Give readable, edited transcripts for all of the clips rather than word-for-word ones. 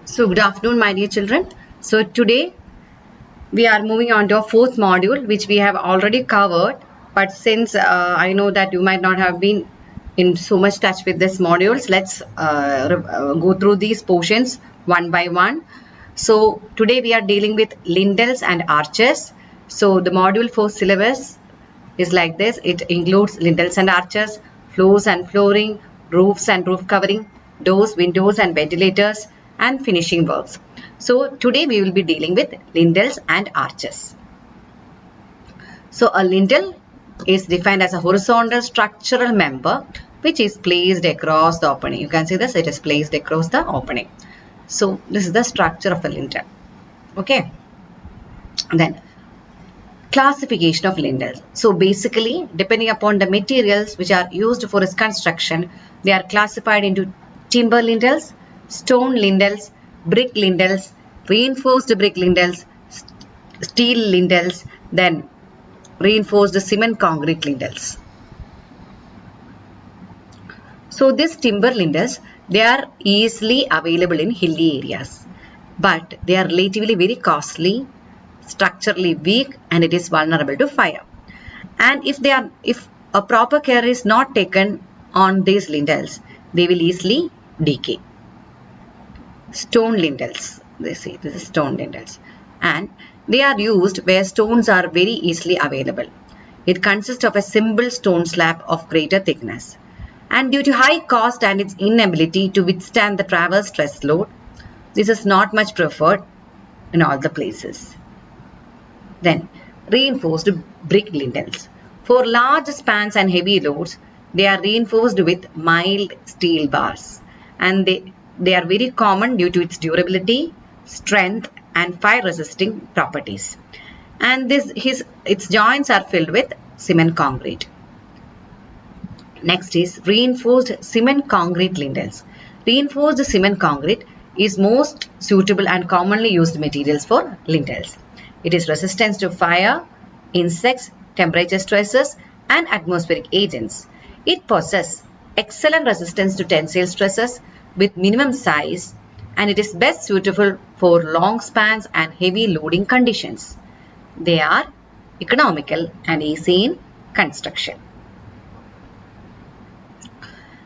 So good afternoon, my dear children. So today we are moving on to our fourth module, which we have already covered. But since I know that you might not have been in so much touch with this modules, let's go through these portions one by one. So today we are dealing with lintels and arches. So the module 4 syllabus is like this. It includes lintels and arches, floors and flooring, roofs and roof covering, doors, windows and ventilators, and finishing works. So today we will be dealing with lintels and arches. So a lintel is defined as a horizontal structural member which is placed across the opening. You can see this, it is placed across the opening. So this is the structure of a lintel. Okay. Then classification of lintels. So basically, depending upon the materials which are used for its construction, they are classified into timber lintels, stone lintels, brick lintels, reinforced brick lintels, steel lintels, then reinforced cement concrete lintels. So these timber lintels, they are easily available in hilly areas, but they are relatively very costly, structurally weak, and it is vulnerable to fire. And if a proper care is not taken on these lintels, they will easily decay. Stone lintels, they say this is stone lintels, and they are used where stones are very easily available. It consists of a simple stone slab of greater thickness, and due to high cost and its inability to withstand the traverse stress load, this is not much preferred in all the places. Then reinforced brick lintels. For large spans and heavy loads, they are reinforced with mild steel bars, and they are very common due to its durability, strength, and fire resisting properties. And its joints are filled with cement concrete. Next is reinforced cement concrete lintels. Reinforced cement concrete is most suitable and commonly used materials for lintels. It is resistant to fire, insects, temperature stresses, and atmospheric agents. It possesses excellent resistance to tensile stresses with minimum size, and it is best suitable for long spans and heavy loading conditions. They are economical and easy in construction.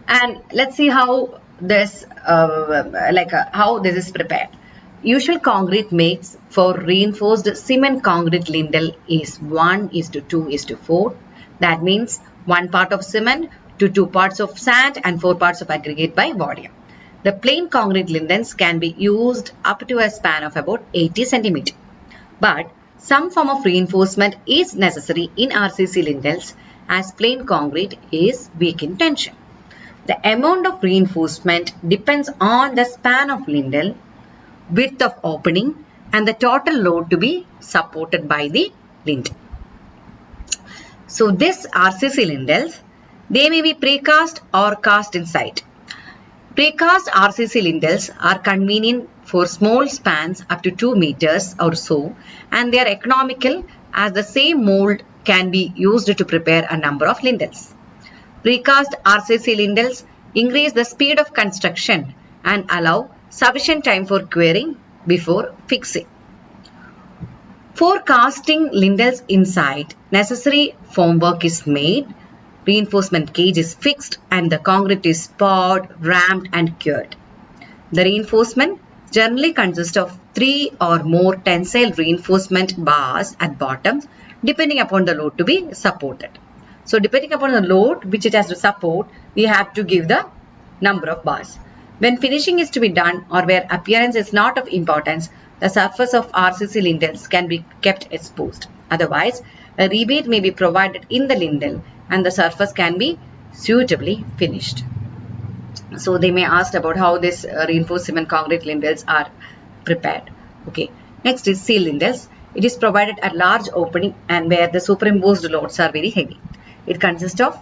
And let's see how this how this is prepared. Usual concrete mix for reinforced cement concrete lintel is 1:2:4. That means 1 part of cement to 2 parts of sand and 4 parts of aggregate by volume. The plain concrete lintels can be used up to a span of about 80 centimeters. But some form of reinforcement is necessary in RCC lintels as plain concrete is weak in tension. The amount of reinforcement depends on the span of lintel, width of opening, and the total load to be supported by the lintel. So this RCC lintels, they may be precast or cast inside. Precast RCC lintels are convenient for small spans up to 2 meters or so, and they are economical as the same mold can be used to prepare a number of lintels. Precast RCC lintels increase the speed of construction and allow sufficient time for curing before fixing. For casting lintels inside, necessary formwork is made, reinforcement cage is fixed, and the concrete is poured, ramped, and cured. The reinforcement generally consists of 3 or more tensile reinforcement bars at bottom, depending upon the load to be supported. So depending upon the load which it has to support, we have to give the number of bars. When finishing is to be done or where appearance is not of importance, the surface of RCC lintels can be kept exposed. Otherwise, a rebate may be provided in the lintel and the surface can be suitably finished. So they may ask about how this reinforced cement concrete lintels are prepared. Okay. Next is seal lintels. It is provided at large opening and where the superimposed loads are very heavy. It consists of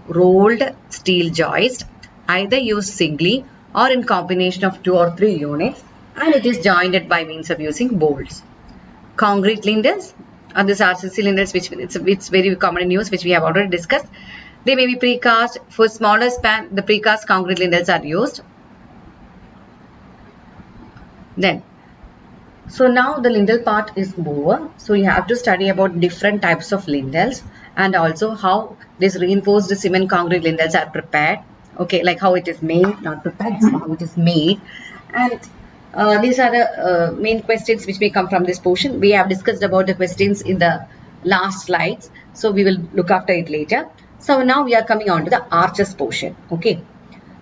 rolled steel joist, either used singly or in combination of 2 or 3 units, and it is jointed by means of using bolts. Concrete lintels are these RCC lintels which it's very common in use, which we have already discussed. They may be precast. For smaller span, the precast concrete lintels are used. Then, so now the lintel part is over. So you have to study about different types of lintels and also how these reinforced cement concrete lintels are prepared. Okay, like how it is made, not prepared, how it is made. And these are the main questions which may come from this portion. We have discussed about the questions in the last slides. So we will look after it later. So now we are coming on to the arches portion. Okay.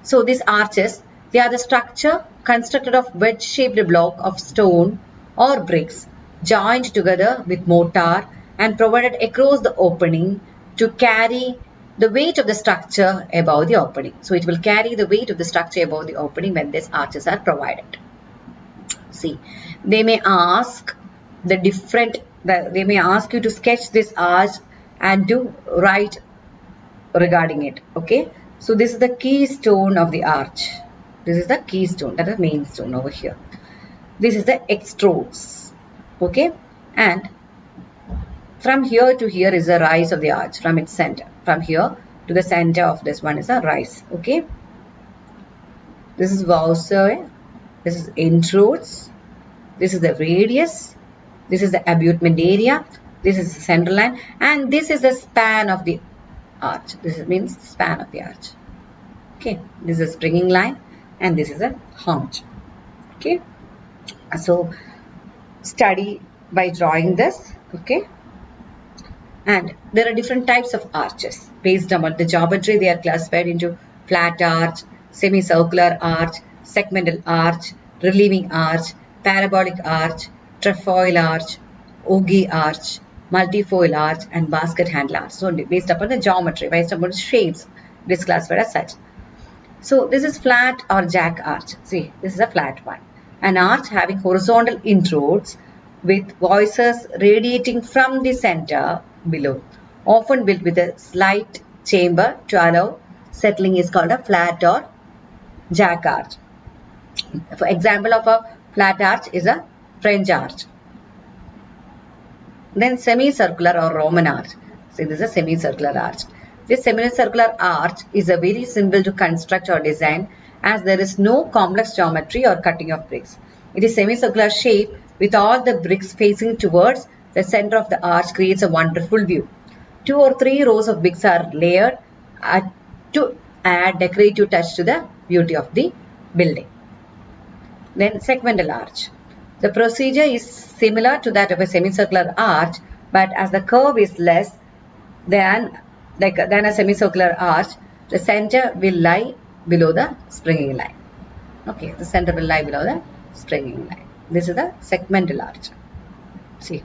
So these arches, they are the structure constructed of wedge-shaped block of stone or bricks joined together with mortar and provided across the opening to carry the weight of the structure above the opening. So it will carry the weight of the structure above the opening when these arches are provided. See, they may ask they may ask you to sketch this arch and to write regarding it. Okay, so this is the keystone of the arch. This is the keystone, that is the main stone over here. This is the extrudes. Okay, and from here to here is the rise of the arch from its center. From here to the center of this one is a rise. Okay, this is Vauceau, this is intrudes, this is the radius, this is the abutment area, this is the center line, and this is the span of the arch. This means span of the arch. Okay, this is a springing line and this is a haunch. Okay, so study by drawing this. Okay, and there are different types of arches based on the geometry. They are classified into flat arch, semicircular arch, segmental arch, relieving arch, parabolic arch, trefoil arch, ogee arch, multifoil arch, and basket handle arch. So based upon the geometry, based upon the shapes, it is classified as such. So this is flat or jack arch. See, this is a flat one. An arch having horizontal intrudes with voices radiating from the center below, often built with a slight chamber to allow settling, is called a flat or jack arch. For example of a flat arch is a French arch. Then semicircular or Roman arch. See, this is a semicircular arch. This semicircular arch is a very simple to construct or design as there is no complex geometry or cutting of bricks. It is semicircular shape with all the bricks facing towards the center of the arch creates a wonderful view. 2 or 3 rows of bricks are layered to add decorative touch to the beauty of the building. Then segmental arch. The procedure is similar to that of a semicircular arch, but as the curve is less than a semicircular arch, the center will lie below the springing line. Okay, the center will lie below the springing line. This is the segmental arch. See.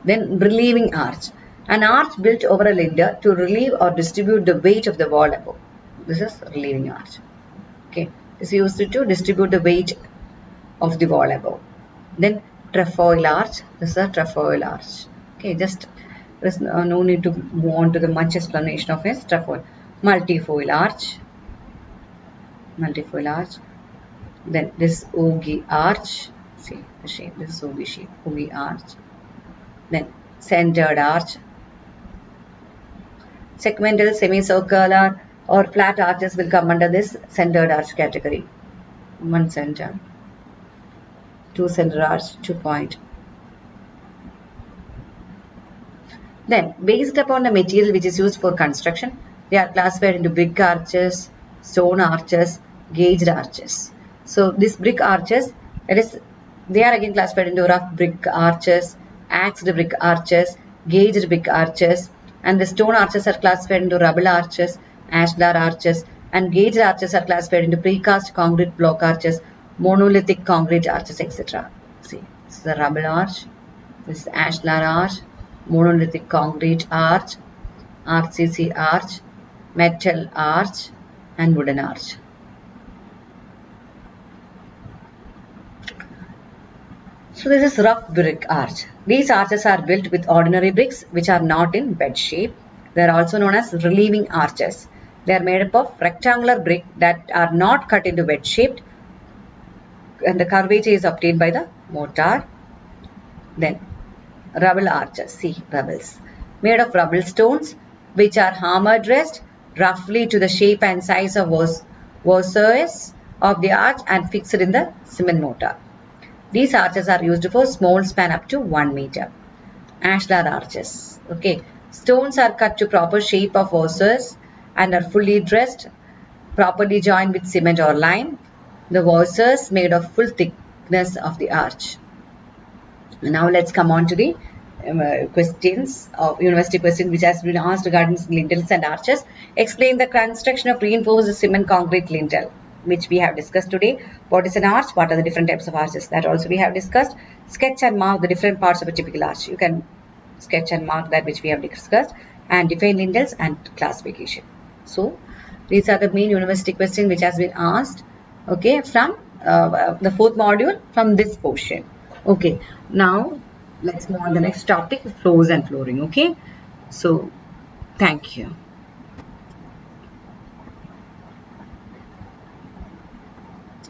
Then relieving arch. An arch built over a lintel to relieve or distribute the weight of the wall above. This is relieving arch. Okay, this is used to distribute the weight of the wall above. Then trefoil arch. This is a trefoil arch. Okay, just there's no need to move on to the much explanation of a trefoil. Multifoil arch. Multifoil arch. Then this ogee arch. See the shape. This is ogee shape. Ogee arch. Then centered arch. Segmental, semicircular, or flat arches will come under this centered arch category. One center, two center arch, 2 point. Then, based upon the material which is used for construction, they are classified into brick arches, stone arches, gauged arches. So, these brick arches, they are again classified into rough brick arches, axed brick arches, gauged brick arches, and the stone arches are classified into rubble arches, ashlar arches, and gauged arches are classified into precast concrete block arches, monolithic concrete arches, etc. See, this is the rubble arch, this is ashlar arch, monolithic concrete arch, RCC arch, metal arch, and wooden arch. So this is rough brick arch. These arches are built with ordinary bricks which are not in bed shape. They are also known as relieving arches. They are made up of rectangular brick that are not cut into bed shaped, and the curvature is obtained by the mortar. Then rubble arches, see rubbles, made of rubble stones which are hammer dressed roughly to the shape and size of Vauceau's of the arch and fixed in the cement mortar. These arches are used for small span up to 1 meter. Ashlar arches. Okay. Stones are cut to proper shape of houses and are fully dressed, properly joined with cement or lime. The houses made of full thickness of the arch. Now let's come on to the questions of university questions which has been asked regarding lintels and arches. Explain the construction of reinforced cement concrete lintel, which we have discussed today. What is an arch? What are the different types of arches? That also we have discussed. Sketch and mark the different parts of a typical arch. You can sketch and mark that which we have discussed, and define lintels and classification. So these are the main university questions which has been asked, okay, from the fourth module from this portion. Okay, now let's move on the next topic, floors and flooring. Okay, so thank you.